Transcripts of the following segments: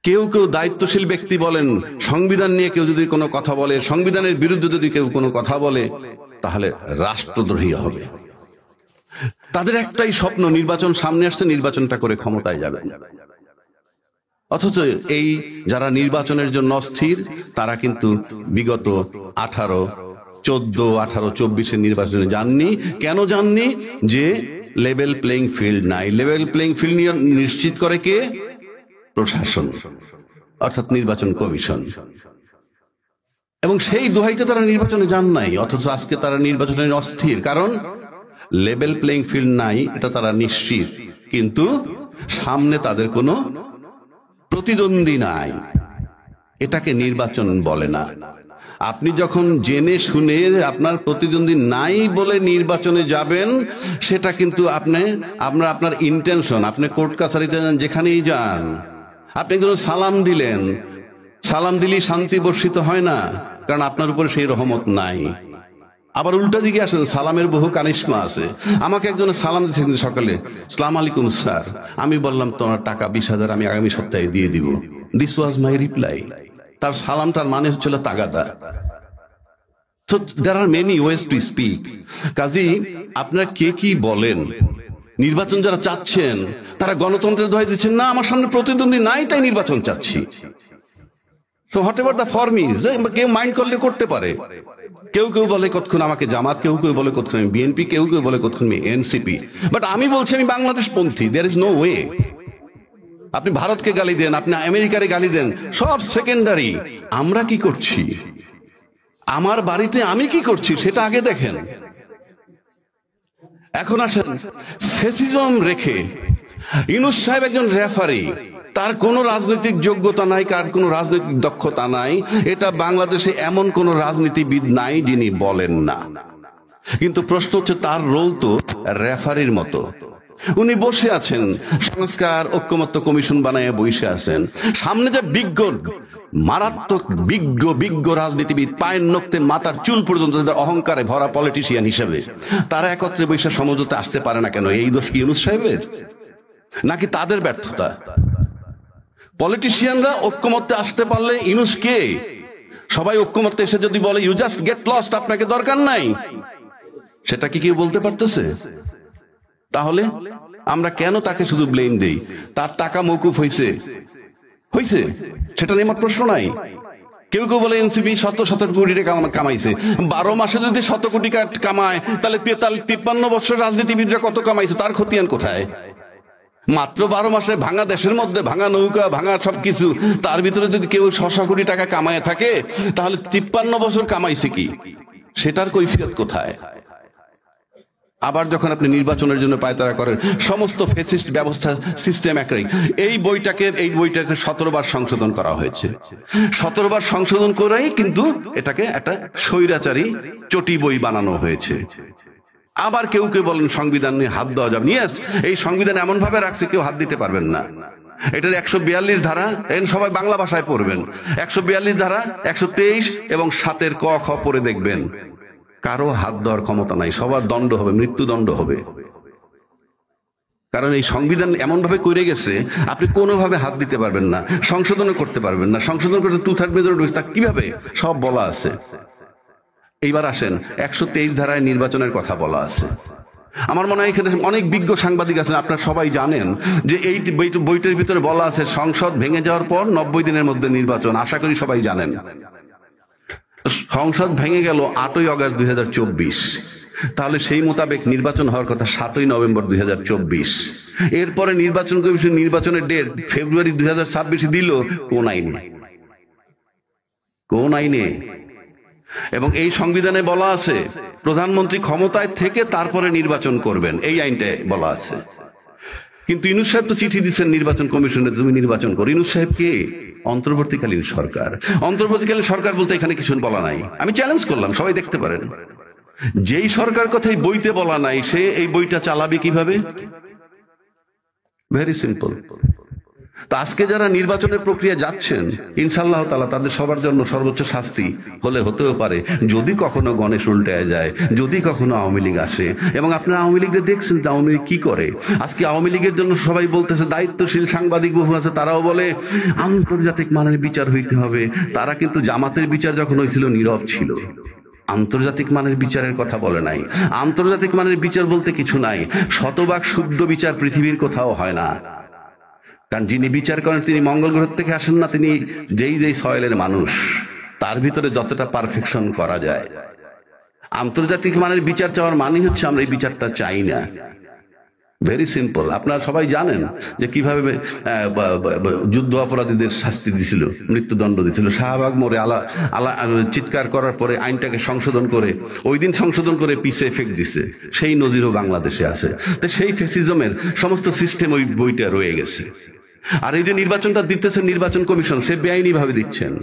কেউ কেউ দায়িত্বশীল ব্যক্তি বলেন, সংবিধান নিয়ে কেউ যদি কোনো কথা বলে, সংবিধানের বিরুদ্ধে যদি কেউ কোনো কথা বলে, তাহলে রাষ্ট্রদ্রোহী হবে। তাদের একটাই স্বপ্ন, নির্বাচন সামনে আসছে, নির্বাচনটা করে ক্ষমতায় যাবেন। অথচ এই যারা নির্বাচনের জন্য অস্থির, তারা কিন্তু বিগত 18, 14, 18, 24 নির্বাচনে যাননি। কেন যাননি? যে লেভেল প্লেইং ফিল্ড নাই। লেভেল প্লেইং ফিল্ড নিশ্চিত করে কে? প্রশাসন, অর্থাৎ নির্বাচন কমিশন। এবং সেই দোহাইতে তারা নির্বাচনে যান নাই, অথচ আজকে তারা নির্বাচনে অস্থির। কারণ লেভেল প্লেইং ফিল্ড নাই, এটা তারা নিশ্চিত, কিন্তু সামনে তাদের কোনো প্রতিদ্বন্দ্বী নাই। এটাকে নির্বাচন বলে না। আপনি যখন জেনে শুনে আপনার প্রতিদ্বন্দ্বী নাই বলে নির্বাচনে যাবেন, সেটা কিন্তু আপনার ইন্টেনশন। আপনি কোর্ট কাছারিতে যান, যেখানেই যান, আপনি একজন সালাম দিলেন, সালাম দিলেই শান্তি বর্ষিত হয় না, কারণ আপনার উপরে সেই রহমত নাই। আবার উল্টা দিকে আসেন, সালামের বহু কানিশমা আছে। আমাকে একজন সালাম দিচ্ছেন সকালে, আসসালামু আলাইকুম স্যার। আমি বললাম তোমার টাকা 20,000 আমি আগামী সপ্তাহে দিয়ে দিব। This was my reply. তার সালামটার মানে হচ্ছিল তাগাদা। So there are many ways to speak. কাজী আপনারা কে কি বলেন, নির্বাচন যারা চাচ্ছেন তারা গণতন্ত্রের দোহাই দিচ্ছেন না, আমার সামনে প্রতিদ্বন্দ্বী নাই তাই নির্বাচন চাচ্ছি। তো what ever the form is, কেউ মাইন্ড করলে করতে পারে। কেউ কেউ বলে কতক্ষণ আমাকে জামাত, কেউ কেউ বলে কতক্ষণ আমি বিএনপি, কেউ কেউ বলে কতক্ষণ আমি এনসিপি। বাট আমি বলছি আমি বাংলাদেশ পন্থী। There is no way. আপনি ভারতকে গালি দেন, আপনি আমেরিকারে গালি দেন, সব সেকেন্ডারি। আমরা কি করছি, আমার বাড়িতে আমি কি করছি সেটা আগে দেখেন। এখন আসেন, ফ্যাসিজম রেখে ইউনূস সাহেব একজন রেফারি, তার কোনো রাজনৈতিক যোগ্যতা নাই, কার কোনো রাজনৈতিক দক্ষতা নাই, এটা বাংলাদেশে এমন কোন রাজনীতিবিদ নাই যিনি বলেন না। কিন্তু প্রশ্ন হচ্ছে, তার রোল তো রেফারির মতো। উনি বসে আছেন, সংস্কার ঐক্যমত্য কমিশন বানায় বসে আছেন। সামনে যে বিজ্ঞ, মারাত্মক বিজ্ঞ রাজনীতিবিদ, পায়ের নখতে মাথার চুল পর্যন্ত তাদের অহংকারে ভরা পলিটিশিয়ান হিসেবে, তারা একত্রে বসে সমঝোতা আসতে পারে না কেন? এই দোষ ইউনূস সাহেবের নাকি তাদের ব্যর্থতা? পলিটিশিয়ানরা ঐক্যমত্যে আসতে পারলে ইউনূস কে? সবাই ঐক্যমত্যে এসে যদি বলে ইউ জাস্ট গেট লস্ট, আপনাকে দরকার নাই, সেটা কি কেউ বলতে পারতেছে? তাহলে আমরা কেন তাকে শুধু ব্লেম দেই? তার টাকা মওকুফ হয়েছে, সেটা নিয়ে আমার প্রশ্ন নাই। কেউ কেউ বলে এনসিপি শত কোটি টাকা কামাইছে। 12 মাসে যদি 100 কোটি কামায়, তাহলে 53 বছর রাজনীতিবিদরা কত কামাইছে? তার খতিয়ান কোথায়? মাত্র 12 মাসে ভাঙা দেশের মধ্যে, ভাঙা নৌকা, ভাঙা সবকিছু, তার ভিতরে যদি কেউ 600 কোটি টাকা কামায় থাকে, তাহলে 53 বছর কামাইছে কি? সেটার কৈফিয়ত কোথায়? আবার যখন আপনি নির্বাচনের জন্য পায়তারা করেন, সমস্ত ফ্যাসিস্ট ব্যবস্থা সিস্টেম একই। এই বইটাকে 17 বার সংশোধন করা হয়েছে। 17 বার সংশোধন করেই কিন্তু এটাকে একটা স্বৈরাচারী চটি বই বানানো হয়েছে। আবার কেউ কেউ বলেন সংবিধান নিয়ে হাত দেওয়া যাবে। ইয়েস, এই সংবিধান এমন ভাবে রাখছে কেউ হাত দিতে পারবেন না। এটার 142 ধারা, সবাই বাংলা ভাষায় পড়বেন। 142 ধারা, 123 এবং 7 ক খ পড়ে দেখবেন, কারো হাত দেওয়ার ক্ষমতা নাই, সবার দণ্ড হবে, মৃত্যুদণ্ড হবে। কারণ এই সংবিধান এমন ভাবে করে গেছে, আপনি কোনোভাবে হাত দিতে পারবেন না, সংশোধনও করতে পারবেন না। সংশোধন করতে 2/3 মেজরিটি, তা কিভাবে? সব বলা আছে। এইবার আসেন, 123 ধারায় নির্বাচনের কথা বলা আছে। আমার মনে হয় এখানে অনেক বিজ্ঞ সাংবাদিক আছেন, আপনারা সবাই জানেন যে এই বইটার ভিতরে বলা আছে সংসদ ভেঙে যাওয়ার পর 90 দিনের মধ্যে নির্বাচন। আশা করি সবাই জানেন। সংসদ ভেঙে গেল 8ই আগস্ট 2024, তাহলে সেই মোতাবেক নির্বাচন হওয়ার কথা 7ই নভেম্বর 2024। এরপরে নির্বাচন কমিশন নির্বাচনের ডেট ফেব্রুয়ারি 2026 দিল। কোন আইনে? এবং এই সংবিধানে বলা আছে প্রধানমন্ত্রী ক্ষমতায় থেকে তারপরে নির্বাচন করবেন, এই আইনটায় বলা আছে। কিন্তু ইউনূস সাহেব তো চিঠি দিচ্ছেন নির্বাচন কমিশনে, তুমি নির্বাচন করো। ইউনূস সাহেব কে? অন্তর্বর্তীকালীন সরকার। অন্তর্বর্তীকালীন সরকার বলতে এখানে কিছু বলা নাই। আমি চ্যালেঞ্জ করলাম, সবাই দেখতে পারেন। যেই সরকার কথাই বইতে বলা নাই, সে এই বইটা চালাবে কিভাবে? Very simple. তা আজকে যারা নির্বাচনের প্রক্রিয়া যাচ্ছেন, ইনশাআল্লাহ তাআলা তাদের সবার জন্য সর্বোচ্চ শাস্তি হতেও পারে যদি কখনো গণেশ উল্টে যায়, যদি কখনো আওয়ামী লীগ আসে। এবং আপনারা আওয়ামী লীগের দেখছেন যে আওয়ামী লীগ কি করে। আজকে আওয়ামী লীগের জন্য সবাই বলতেছে, দায়িত্বশীল সাংবাদিক বহু আছে, তারাও বলে আন্তর্জাতিক মানের বিচার হইতে হবে। তারা কিন্তু জামাতের বিচার যখন হয়েছিল নীরব ছিল, আন্তর্জাতিক মানের বিচারের কথা বলে নাই। আন্তর্জাতিক মানের বিচার বলতে কিছু নাই, শতভাগ শুদ্ধ বিচার পৃথিবীর কোথাও হয় না। কারণ যিনি বিচার করেন তিনি মঙ্গল গ্রহ থেকে আসেন না, তিনি যেই সয়েলের মানুষ, তার ভিতরে যতটা পারফেকশন করা যায়। আন্তর্জাতিক মানের বিচার চাওয়ার মানে হচ্ছে আমরা এই বিচারটা চাই না। Very simple. আপনারা সবাই জানেন যে কিভাবে যুদ্ধ অপরাধীদের শাস্তি দিছিল, মৃত্যুদণ্ড দিছিল। শাহবাগ মোড়ে চিৎকার করার পরে আইনটাকে সংশোধন করে, ওই দিন সংশোধন করে পিছে এফেক্ট দিছে। সেই নজিরও বাংলাদেশে আছে। তো সেই ফ্যাসিজমের সমস্ত সিস্টেম ওই বইটা রয়ে গেছে। আর এই যে নির্বাচনটা দিতেছে নির্বাচন কমিশন, সে বেআইনি ভাবে দিচ্ছেন।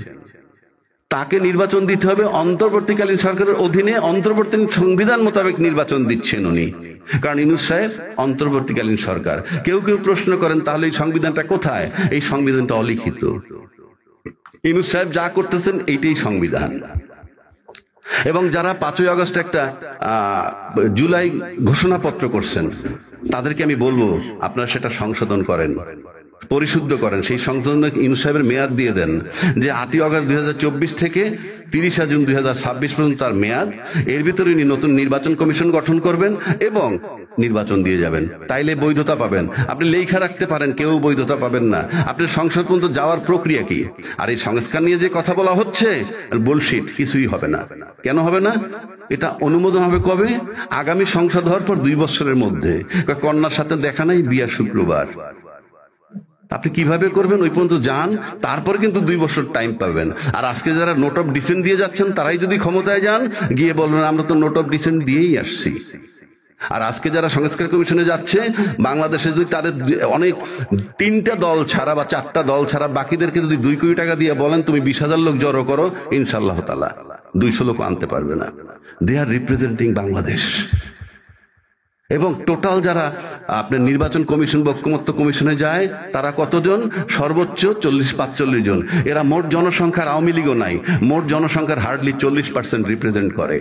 তাকে নির্বাচন দিতে হবে অন্তর্বর্তীকালীন সরকারের অধীনে, অন্তর্বর্তী সংবিধান মোতাবেক নির্বাচন দিচ্ছেন উনি। কারণ ইউনূস সাহেব অন্তর্বর্তীকালীন সরকার। কেউ প্রশ্ন করেন তাহলে এই সংবিধানটা কোথায়? এই সংবিধানটা অলিখিত। ইউনূস সাহেব যা করতেছেন এইটাই সংবিধান। এবং যারা 5ই আগস্ট একটা জুলাই ঘোষণাপত্র করছেন, তাদেরকে আমি বলবো আপনারা সেটা সংশোধন করেন, পরিশুদ্ধ করেন। সেই সংশোধন ইউনূস সাহেবের মেয়াদ দিয়ে দেন যে 8ই আগস্ট 2024 থেকে 30 জুন 2026 পর্যন্ত তার মেয়াদ। এর ভিতরে উনি নতুন নির্বাচন কমিশন গঠন করবেন এবং নির্বাচন দিয়ে যাবেন। তাইলে বৈধতা পাবেন। আপনি লেখা রাখতে পারেন, কেউ বৈধতা পাবেন না। আপনার সংসদ পর্যন্ত যাওয়ার প্রক্রিয়া কি? আর এই সংস্কার নিয়ে যে কথা বলা হচ্ছে, বুলশিট, কিছুই হবে না। কেন হবে না? এটা অনুমোদন হবে কবে? আগামী সংসদ হওয়ার পর 2 বছরের মধ্যে। কন্যার সাথে দেখা নাই, বিয়ার শুক্রবার। আপনি কিভাবে করবেন? ওই পর্যন্ত যান, তারপরে কিন্তু 2 বছর টাইম পাবেন। আর আজকে যারা নোট অফ ডিসেন্ট দিয়ে যাচ্ছেন, তারাই যদি ক্ষমতায় যান, গিয়ে বলবেন আমরা তো নোট অফ ডিসেন্ট দিয়েই আসছি। আর আজকে যারা সংস্কার কমিশনে যাচ্ছে, বাংলাদেশে যদি তাদের অনেক 3টা দল ছাড়া বা 4টা দল ছাড়া বাকিদেরকে যদি 2 কোটি টাকা দিয়ে বলেন তুমি 20,000 লোক জড়ো করো, ইনশাআল্লাহ তাআলা 200 লোক আনতে পারবে না। দে আর রিপ্রেজেন্টিং বাংলাদেশ। এবং টোটাল যারা আপনার নির্বাচন কমিশন বা ঐকমত্য কমিশনে যায়, তারা কতজন? সর্বোচ্চ 40-45 জন। এরা মোট জনসংখ্যার আওয়ামী লীগও নাই, মোট জনসংখ্যার হার্ডলি 40% রিপ্রেজেন্ট করে।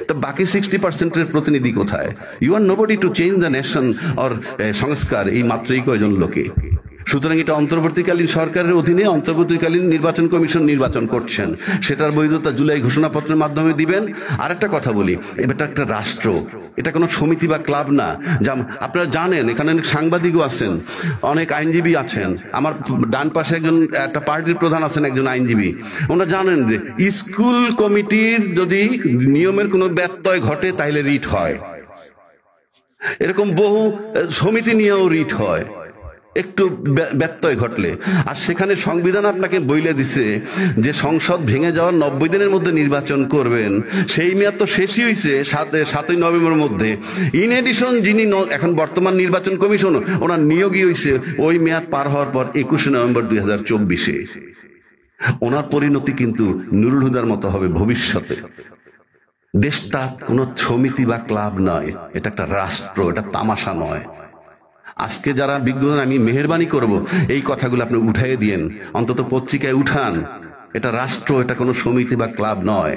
তো বাকি 60%-এর প্রতিনিধি কোথায়? You are nobody to change the nation or সংস্কার, এই মাত্রই কয়জন লোকে। সুতরাং এটা অন্তর্বর্তীকালীন সরকারের অধীনে অন্তর্বর্তীকালীন নির্বাচন কমিশন নির্বাচন করছেন, সেটার বৈধতা জুলাই ঘোষণাপত্রের মাধ্যমে দিবেন। আর একটা কথা বলি, এটা একটা রাষ্ট্র, এটা কোনো সমিতি বা ক্লাব না। যা আপনারা জানেন, এখানে অনেক সাংবাদিকও আছেন, অনেক আইনজীবী আছেন। আমার ডান পাশে একটা পার্টির প্রধান আছেন, একজন আইনজীবী। ওনারা জানেন যে স্কুল কমিটির যদি নিয়মের কোনো ব্যত্যয় ঘটে তাহলে রিট হয়। এরকম বহু সমিতি নিয়েও রিট হয় একটু ব্যত্যয় ঘটলে। আর সেখানে সংবিধান আপনাকে বইলে দিছে যে সংসদ ভেঙে যাওয়ার 90 দিনের মধ্যে নির্বাচন করবেন। সেই মেয়াদ তো শেষই হয়েছে 7ই নভেম্বরের মধ্যে। ইন এডিশন যিনি এখন বর্তমান নির্বাচন কমিশন, ওনার নিয়োগই হয়েছে ওই মেয়াদ পার হওয়ার পর 21শে নভেম্বর 2024-এ। ওনার পরিণতি কিন্তু নুরুল হুদার মতো হবে ভবিষ্যতে। দেশটা কোনো সমিতি বা ক্লাব নয়, এটা একটা রাষ্ট্র, এটা তামাশা নয়। আজকে যারা বিজ্ঞান, আমি মেহেরবানি করব এই কথাগুলো আপনি উঠাইয়ে দিয়েন, অন্তত পত্রিকায় উঠান। এটা রাষ্ট্র, এটা কোনো সমিতি বা ক্লাব নয়।